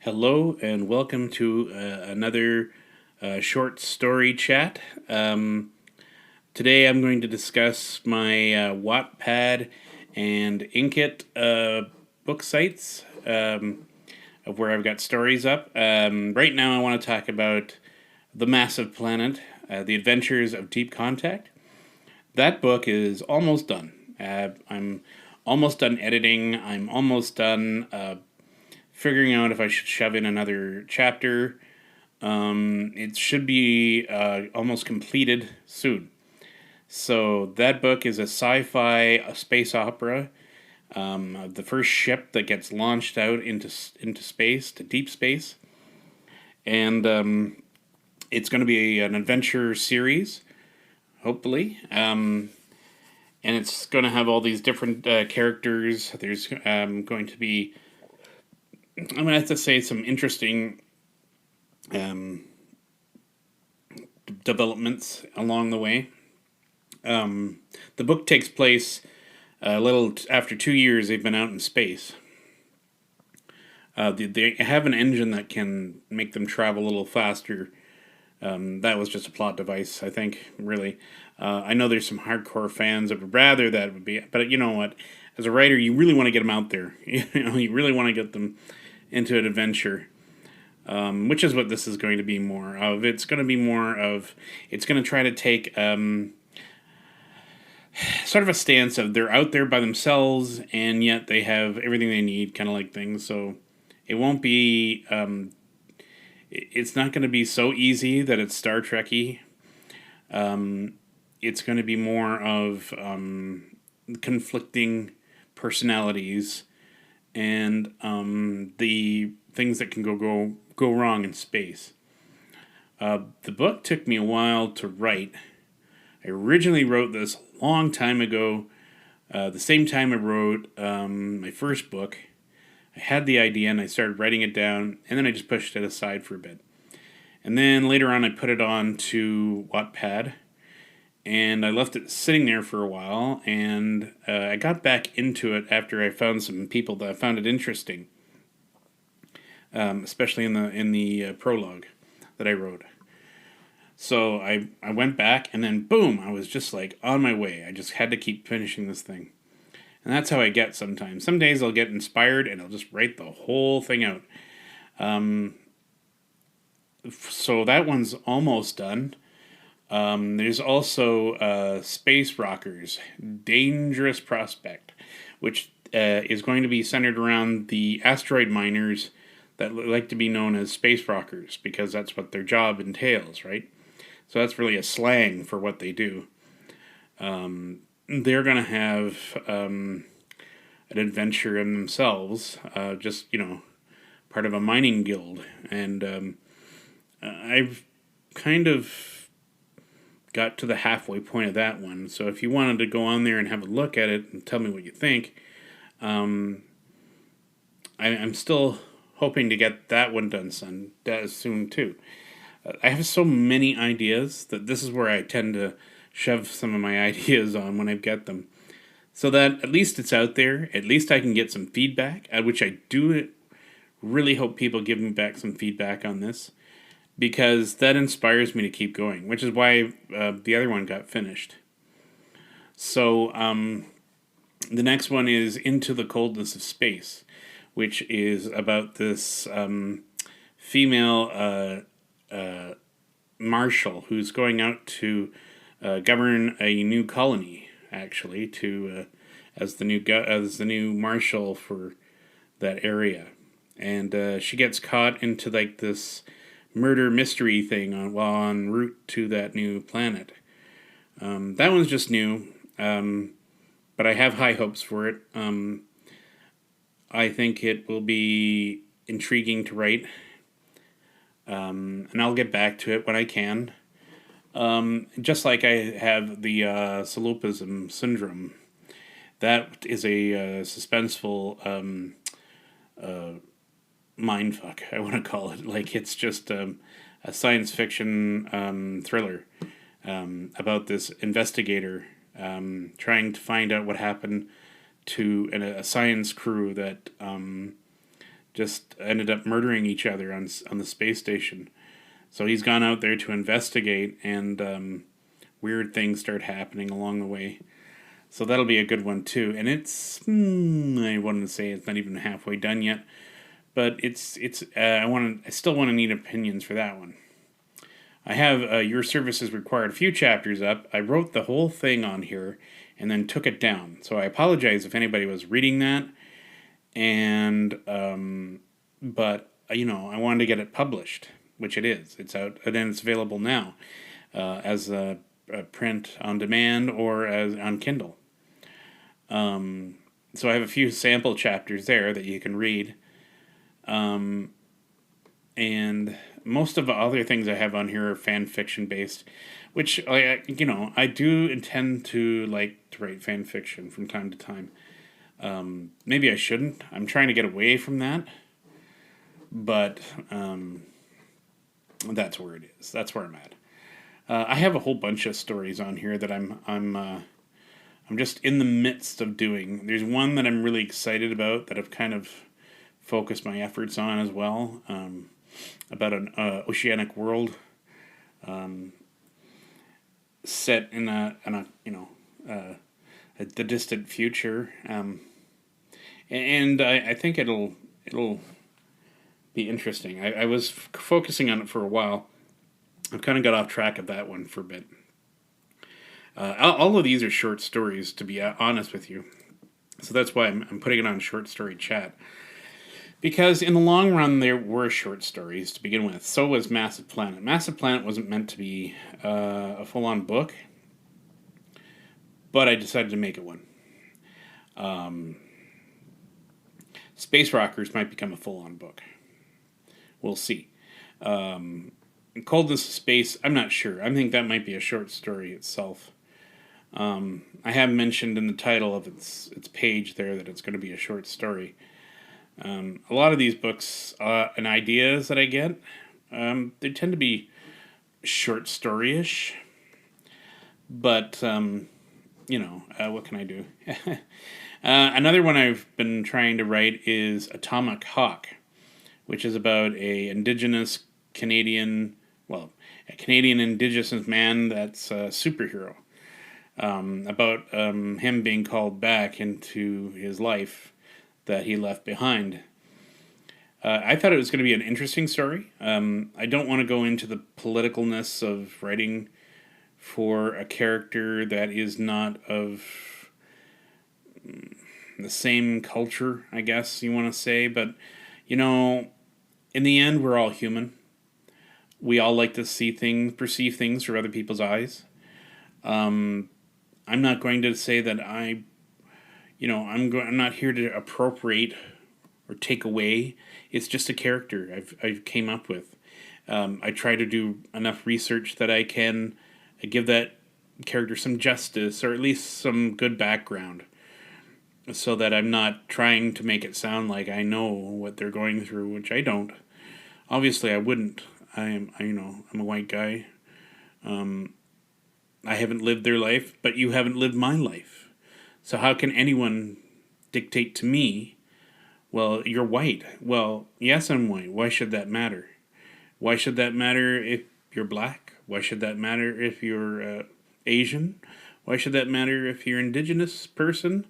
Hello and welcome to another short story chat. Today I'm going to discuss my Wattpad and Inkitt book sites of where I've got stories up. Right now I want to talk about The Massive Planet, The Adventures of Deep Contact. That book is almost done. I'm almost done editing. I'm almost done figuring out if I should shove in another chapter. It should be almost completed soon. So that book is a a space opera. The first ship that gets launched out into space, to deep space, and it's going to be an adventure series, hopefully. And it's going to have all these different characters. There's going to be, I'm going to have to say, some interesting um, developments along the way. The book takes place a little after 2 years they've been out in space. They have an engine that can make them travel a little faster. That was just a plot device, I think, really. I know there's some hardcore fans that would rather that would be, but you know what? As a writer, you really want to get them out there. You really want to get them into an adventure, which is what this is going to be more of. It's going to be more of, it's going to try to take sort of a stance of they're out there by themselves and yet they have everything they need, kind of like things. So it won't be, it's not going to be so easy that it's Star Trek-y. It's going to be more of conflicting personalities and the things that can go wrong in space. The book took me a while to write. I originally wrote this a long time ago, the same time I wrote my first book. I had the idea and I started writing it down, and then I just pushed it aside for a bit. And then later on I put it on to Wattpad, and I left it sitting there for a while, and I got back into it after I found some people that found it interesting, especially in the prologue that I wrote. So I went back, and then boom, I was just like on my way. I just had to keep finishing this thing. And that's how I get sometimes. Some days I'll get inspired and I'll just write the whole thing out. So that one's almost done. There's also Space Rockers, Dangerous Prospect, which is going to be centered around the asteroid miners that like to be known as space rockers, because that's what their job entails, right? So that's really a slang for what they do. They're going to have an adventure in themselves, just, part of a mining guild. And I've kind of got to the halfway point of that one. So if you wanted to go on there and have a look at it and tell me what you think, I'm still hoping to get that one done soon too. I have so many ideas that this is where I tend to shove some of my ideas on when I get them. So that at least it's out there. At least I can get some feedback, which I do really hope people give me back some feedback on this, because that inspires me to keep going, which is why the other one got finished. So the next one is Into the Coldness of Space, which is about this female marshal who's going out to govern a new colony, actually, to as the new marshal for that area, and she gets caught into like this murder mystery thing while en route to that new planet. That one's just new, but I have high hopes for it. I think it will be intriguing to write, and I'll get back to it when I can. Just like I have the solipsism syndrome. That is a suspenseful mindfuck, I want to call it. Like, it's just a science fiction thriller about this investigator trying to find out what happened to a science crew that just ended up murdering each other on the space station. So he's gone out there to investigate, and weird things start happening along the way. So that'll be a good one too. And it's I wouldn't say it's not even halfway done yet, but I still want to need opinions for that one. I have Your Services Required a few chapters up. I wrote the whole thing on here and then took it down. So I apologize if anybody was reading that. And but I wanted to get it published, which it is. It's out and then it's available now as a print on demand or as on Kindle. So I have a few sample chapters there that you can read. And most of the other things I have on here are fan fiction based, which I do intend to like to write fan fiction from time to time. Maybe I shouldn't. I'm trying to get away from that, but that's where it is. That's where I'm at. I have a whole bunch of stories on here that I'm just in the midst of doing. There's one that I'm really excited about that I've kind of focused my efforts on as well. About an oceanic world set in the distant future, and I think it'll be interesting. I was focusing on it for a while. I've kind of got off track of that one for a bit. All of these are short stories, to be honest with you, so that's why I'm putting it on Short Story Chat. Because in the long run, there were short stories to begin with. So was Massive Planet. Massive Planet wasn't meant to be a full-on book, but I decided to make it one. Space Rockers might become a full-on book. We'll see. Coldness of Space, I'm not sure. I think that might be a short story itself. I have mentioned in the title of its page there that it's going to be a short story. A lot of these books and ideas that I get, they tend to be short story-ish, but, what can I do? Another one I've been trying to write is Atomic Hawk, which is about a Canadian indigenous man that's a superhero, about him being called back into his life that he left behind. I thought it was going to be an interesting story. I don't want to go into the politicalness of writing for a character that is not of the same culture, I guess you want to say. But, in the end, we're all human. We all like to perceive things through other people's eyes. I'm not going to say that I'm not here to appropriate or take away. It's just a character I've came up with. I try to do enough research that I can give that character some justice, or at least some good background, so that I'm not trying to make it sound like I know what they're going through, which I don't. Obviously, I wouldn't. I'm a white guy. I haven't lived their life, but you haven't lived my life. So how can anyone dictate to me, well, you're white? Well, yes, I'm white. Why should that matter? Why should that matter if you're black? Why should that matter if you're Asian? Why should that matter if you're indigenous person?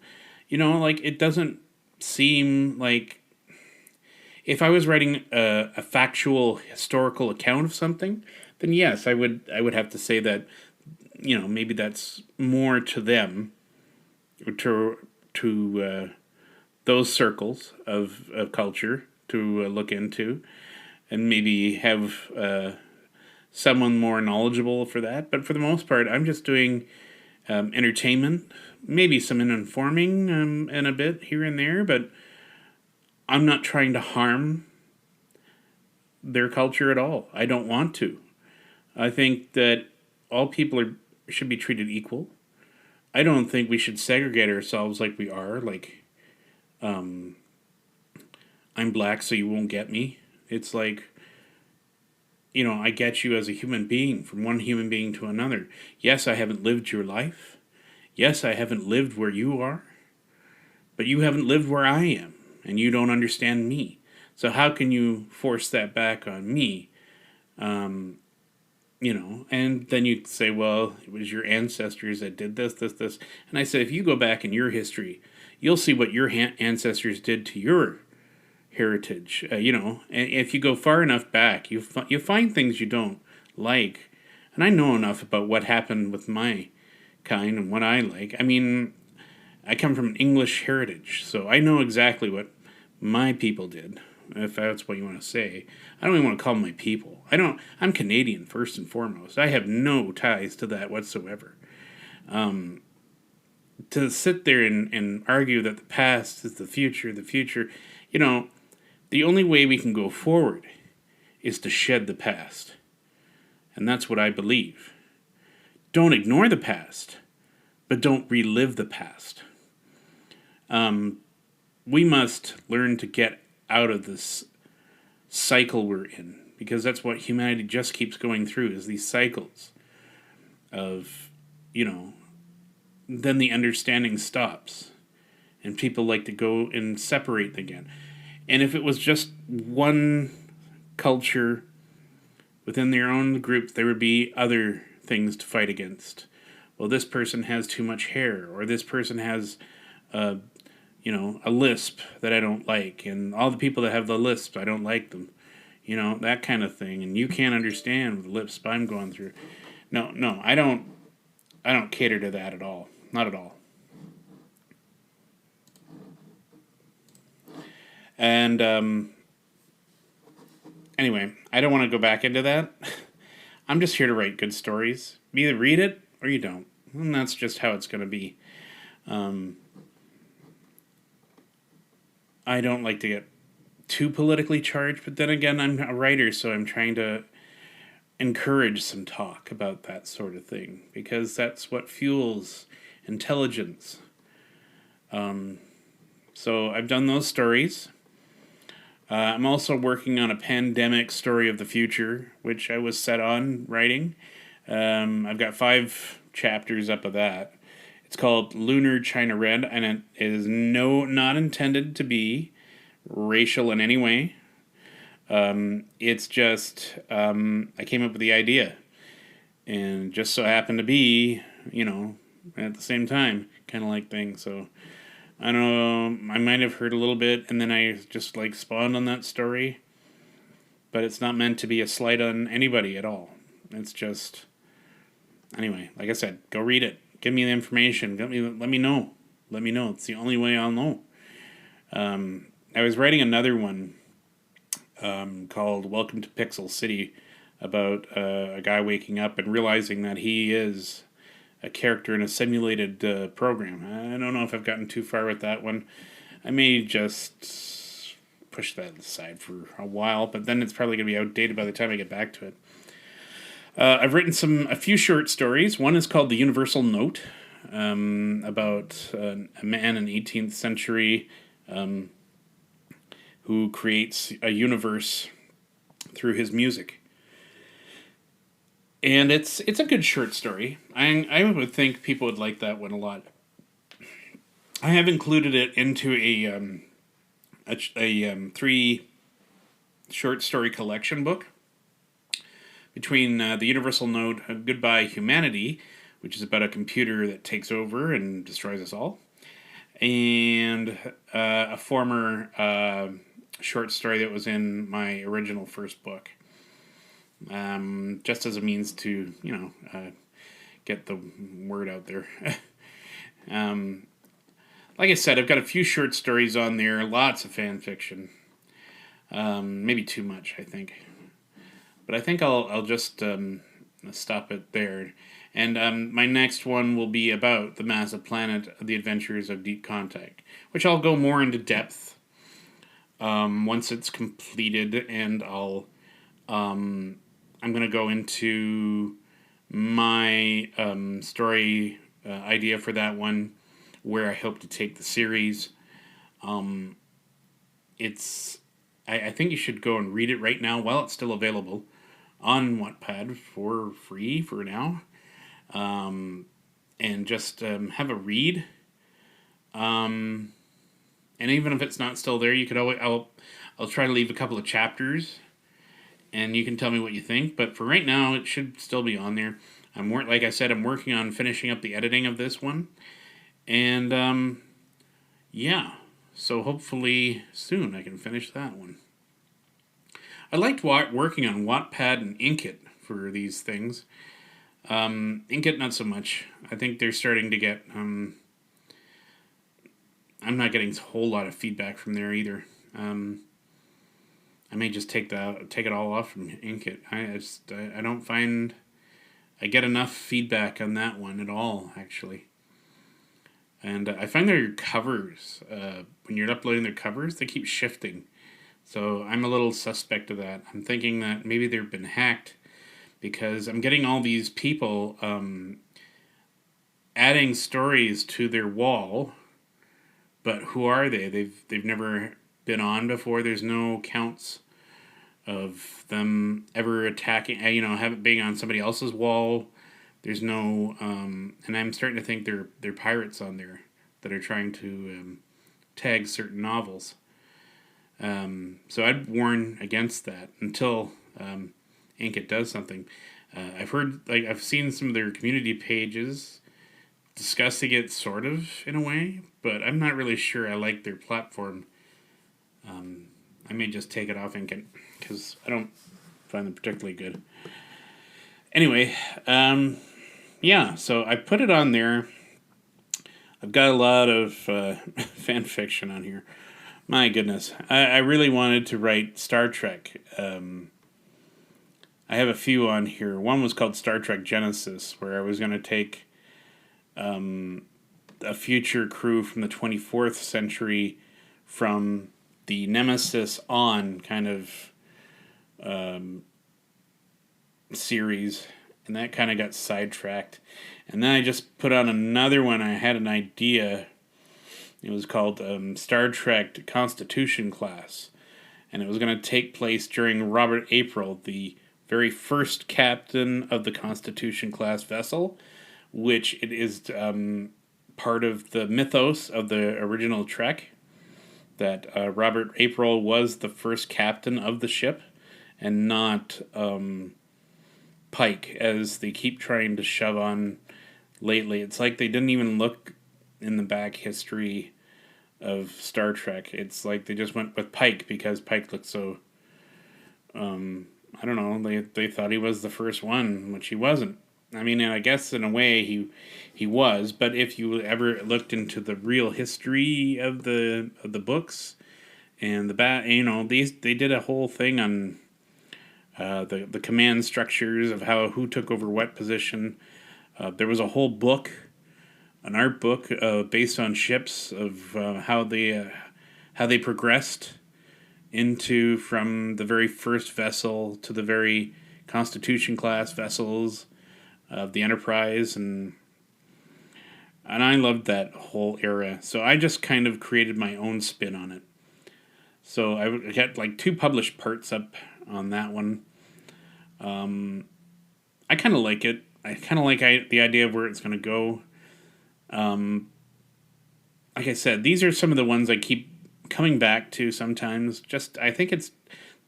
It doesn't seem like... If I was writing a factual historical account of something, then yes, I would have to say that, maybe that's more to them, to those circles of culture to look into, and maybe have someone more knowledgeable for that. But for the most part, I'm just doing entertainment, maybe some informing and a bit here and there, but I'm not trying to harm their culture at all. I don't want to. I think that all people should be treated equal. I don't think we should segregate ourselves like we are. Like, I'm black, so you won't get me. It's like, I get you as a human being, from one human being to another. Yes, I haven't lived your life. Yes, I haven't lived where you are. But you haven't lived where I am, and you don't understand me. So how can you force that back on me? And then you say, well, it was your ancestors that did this. And I said, if you go back in your history, you'll see what your ancestors did to your heritage. And if you go far enough back, you find things you don't like. And I know enough about what happened with my kind and what I like. I mean, I come from an English heritage, so I know exactly what my people did, if that's what you want to say. I don't even want to call them my people. I'm Canadian first and foremost. I have no ties to that whatsoever. To sit there and argue that the past is the future, the only way we can go forward is to shed the past. And that's what I believe. Don't ignore the past, but don't relive the past. We must learn to get out of this cycle we're in, because that's what humanity just keeps going through, is these cycles of, then the understanding stops and people like to go and separate again. And if it was just one culture within their own group, there would be other things to fight against. Well, this person has too much hair, or this person has a lisp that I don't like, and all the people that have the lisp, I don't like them. That kind of thing. And you can't understand the lisp I'm going through. No, I don't cater to that at all. Not at all. And anyway, I don't want to go back into that. I'm just here to write good stories. You either read it or you don't. And that's just how it's going to be. I don't like to get too politically charged, but then again, I'm a writer, so I'm trying to encourage some talk about that sort of thing, because that's what fuels intelligence. So I've done those stories. I'm also working on a pandemic story of the future, which I was set on writing. I've got 5 chapters up of that. It's called Lunar China Red, and it is not intended to be racial in any way. It's just, I came up with the idea, and just so happened to be, at the same time, kind of like thing. So I don't know, I might have heard a little bit, and then I just spawned on that story. But it's not meant to be a slight on anybody at all. It's just, anyway, like I said, go read it. Give me the information. Let me know. Let me know. It's the only way I'll know. I was writing another one called Welcome to Pixel City, about a guy waking up and realizing that he is a character in a simulated program. I don't know if I've gotten too far with that one. I may just push that aside for a while, but then it's probably going to be outdated by the time I get back to it. I've written a few short stories. One is called The Universal Note, about a man in the 18th century who creates a universe through his music. And it's a good short story. I would think people would like that one a lot. I have included it into a 3 short story collection book. Between The Universal Note, Goodbye Humanity, which is about a computer that takes over and destroys us all, and a former short story that was in my original first book, just as a means to, get the word out there. Like I said, I've got a few short stories on there, lots of fan fiction. Maybe too much, I think. But I think I'll just stop it there. And my next one will be about the massive planet, The Adventures of Deep Contact, which I'll go more into depth once it's completed, and I'm going to go into my story idea for that one, where I hope to take the series. I think you should go and read it right now while it's still available on Wattpad for free for now, and just have a read. And even if it's not still there, you could always I'll try to leave a couple of chapters, and you can tell me what you think. But for right now, it should still be on there. Like I said, I'm working on finishing up the editing of this one, and yeah. So hopefully soon I can finish that one. I liked working on Wattpad and Inkitt for these things. Inkitt not so much. I think they're starting to get. I'm not getting a whole lot of feedback from there either. I may just take it all off from Inkitt. I don't find I get enough feedback on that one at all, actually. And I find their covers, when you're uploading their covers, they keep shifting. So I'm a little suspect of that. I'm thinking that maybe they've been hacked, because I'm getting all these people adding stories to their wall, but who are they? They've never been on before. There's no counts of them ever attacking, have it being on somebody else's wall. There's no, and I'm starting to think they're pirates on there that are trying to tag certain novels. So I'd warn against that until Inkitt does something. I've seen some of their community pages discussing it sort of in a way, but I'm not really sure I like their platform. I may just take it off Inkitt because I don't find them particularly good. Anyway, yeah, so I put it on there. I've got a lot of fan fiction on here. My goodness. I really wanted to write Star Trek. I have a few on here. One was called Star Trek Genesis, where I was going to take a future crew from the 24th century from the Nemesis on kind of series, and that kind of got sidetracked. And then I just put on another one. I had an idea. It was called Star Trek Constitution Class, and it was going to take place during Robert April, the very first captain of the Constitution Class vessel, which it is part of the mythos of the original Trek, that Robert April was the first captain of the ship, and not Pike, as they keep trying to shove on lately. It's like they didn't even look in the back history of Star Trek. It's like they just went with Pike because Pike looked so, I don't know, they thought he was the first one, which he wasn't. I mean, I guess in a way he was, but if you ever looked into the real history of the books and they did a whole thing on the command structures of who took over what position. There was a whole book, an art book based on ships of how they progressed from the very first vessel to the very Constitution class vessels of the Enterprise, and I loved that whole era. So I just kind of created my own spin on it. So I got like 2 published parts up on that one. I kind of like it. I kind of like the idea of where it's going to go. Like I said, these are some of the ones I keep coming back to sometimes. I think it's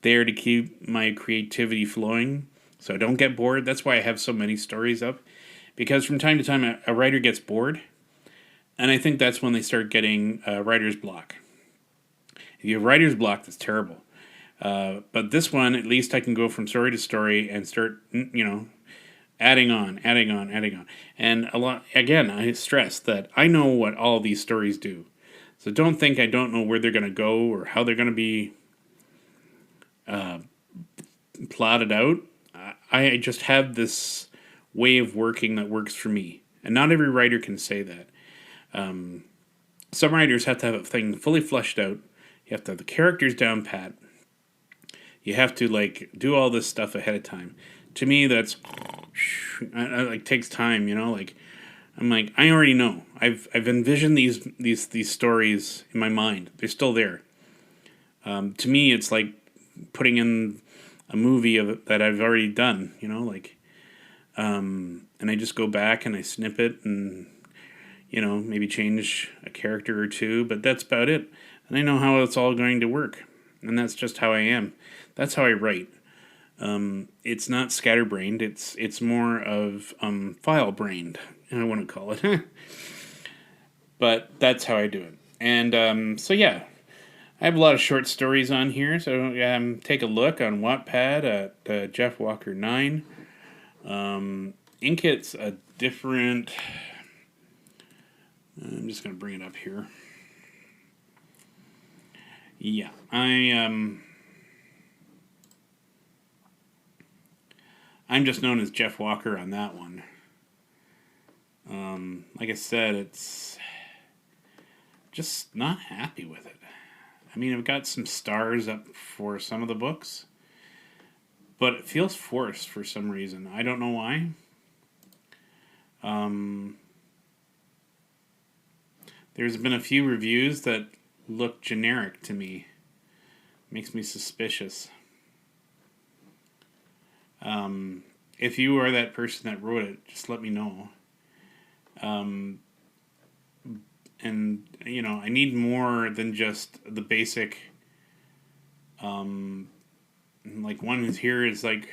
there to keep my creativity flowing, so I don't get bored. That's why I have so many stories up, because from time to time a writer gets bored, and I think that's when they start getting writer's block. If you have writer's block, that's terrible. But this one, at least I can go from story to story and start, adding on. And again, I stress that I know what all these stories do. So don't think I don't know where they're going to go or how they're going to be plotted out. I just have this way of working that works for me. And not every writer can say that. Some writers have to have a thing fully fleshed out. You have to have the characters down pat. You have to do all this stuff ahead of time. To me, that's takes time. I'm like, I already know. I've envisioned these stories in my mind. They're still there. To me, it's like putting in a movie that I've already done. And I just go back and I snip it and maybe change a character or two, but that's about it. And I know how it's all going to work. and that's just how I am. That's how I write. It's not scatterbrained. It's more of file-brained, I want to call it. But that's how I do it. And so yeah, I have a lot of short stories on here. So take a look on Wattpad at Jeff Walker 9. Inkitt's a different. I'm just going to bring it up here. Yeah, I'm just known as Jeff Walker on that one. Like I said, it's just not happy with it. I mean, I've got some stars up for some of the books, but it feels forced for some reason. I don't know why. There's been a few reviews that look generic to me. Makes me suspicious. If you are that person that wrote it, just let me know. And, you know, I need more than just the basic, like one is here is like,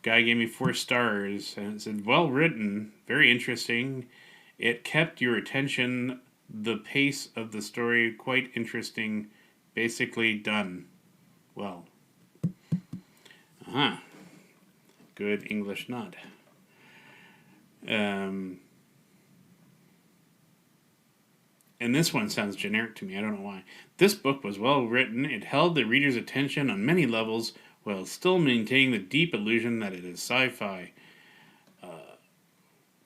guy gave me 4 stars, and it said, well written, very interesting. It kept your attention, the pace of the story, quite interesting, basically done. Well. Good English nod. And this one sounds generic to me. I don't know why. This book was well written. It held the reader's attention on many levels while still maintaining the deep illusion that it is sci-fi.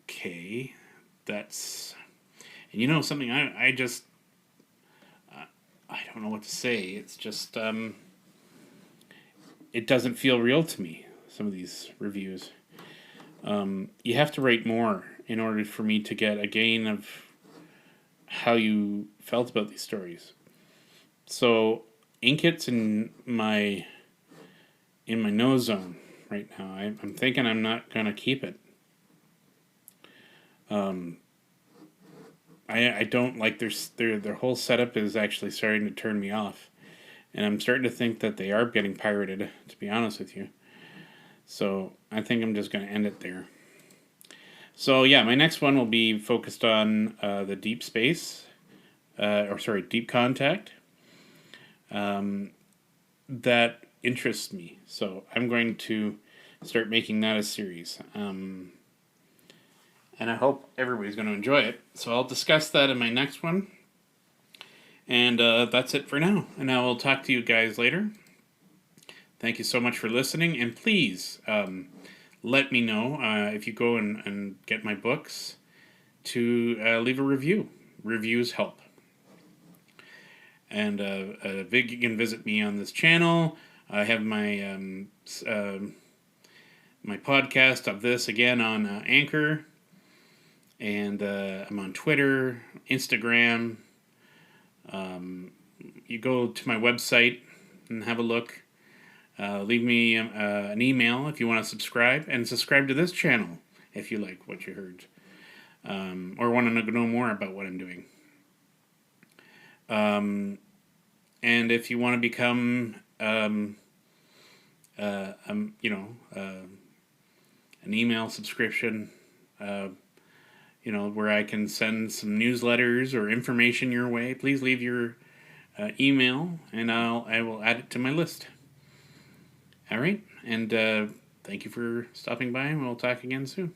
Okay. That's... And you know something, I just... I don't know what to say. It's just... it doesn't feel real to me, some of these reviews. You have to write more in order for me to get a gain of how you felt about these stories. So Inkitt's in my no zone right now. I'm thinking I'm not gonna keep it. I don't like their whole setup is actually starting to turn me off, and I'm starting to think that they are getting pirated, to be honest with you. So I think I'm just gonna end it there. So yeah, my next one will be focused on the deep space, deep contact. That interests me, so I'm going to start making that a series. And I hope everybody's going to enjoy it. So I'll discuss that in my next one. And that's it for now. And I will talk to you guys later. Thank you so much for listening, and please let me know if you go and get my books to leave a review. Reviews help. And you can visit me on this channel. I have my my podcast of this again on Anchor, and I'm on Twitter, Instagram. You go to my website and have a look. Leave me an email if you want to subscribe, and subscribe to this channel if you like what you heard, or want to know more about what I'm doing. And if you want to become, an email subscription, where I can send some newsletters or information your way, please leave your email, and I will add it to my list. All right, and thank you for stopping by, and we'll talk again soon.